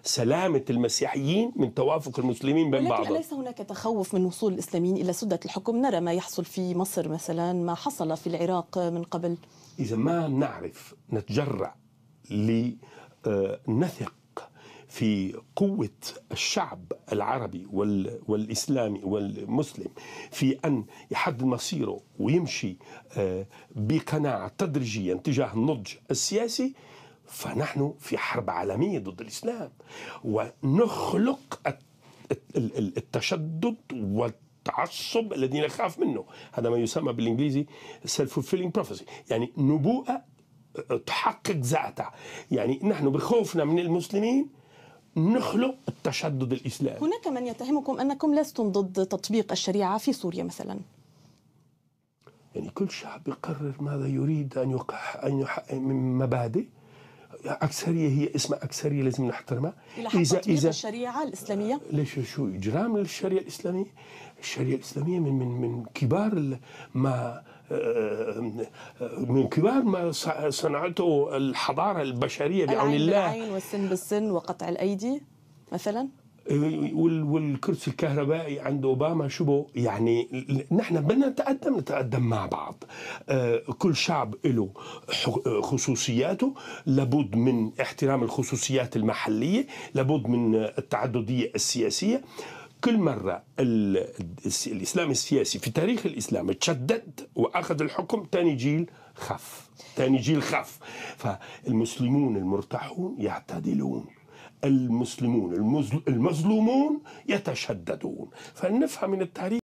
سلامة المسيحيين من توافق المسلمين بين بعضهم. ولكن أليس هناك تخوف من وصول الإسلاميين إلى سدة الحكم؟ نرى ما يحصل في مصر مثلا، ما حصل في العراق من قبل. إذا ما نعرف نتجرأ لنثق في قوة الشعب العربي والإسلامي والمسلم في أن يحدد مصيره ويمشي بقناعة تدريجيا تجاه النضج السياسي، فنحن في حرب عالمية ضد الإسلام، ونخلق التشدد والتعصب الذي نخاف منه. هذا ما يسمى بالإنجليزي self-fulfilling prophecy، يعني نبوءة تحقق ذاتها. يعني نحن بخوفنا من المسلمين نخلق التشدد الإسلامي. هناك من يتهمكم أنكم لستم ضد تطبيق الشريعة في سوريا مثلا. يعني كل شعب يقرر ماذا يريد أن يحقق من مبادئ. أكثرية هي اسمها أكثرية، لازم نحترمها. إذا الشريعة الإسلامية ليش شو إجرام للشريعة الإسلامية؟ الشريعة الإسلامية من كبار ما صنعته الحضارة البشرية بعون الله. العين والسن بالسن وقطع الأيدي مثلا، والكرسي الكهربائي عند أوباما شبه. يعني نحن بدنا نتقدم مع بعض. كل شعب له خصوصياته، لابد من احترام الخصوصيات المحلية، لابد من التعددية السياسية. كل مرة الإسلام السياسي في تاريخ الإسلام تشدد وأخذ الحكم، تاني جيل خف. فالمسلمون المرتاحون يعتدلون، المسلمون المظلومون يتشددون. فنفهم من التاريخ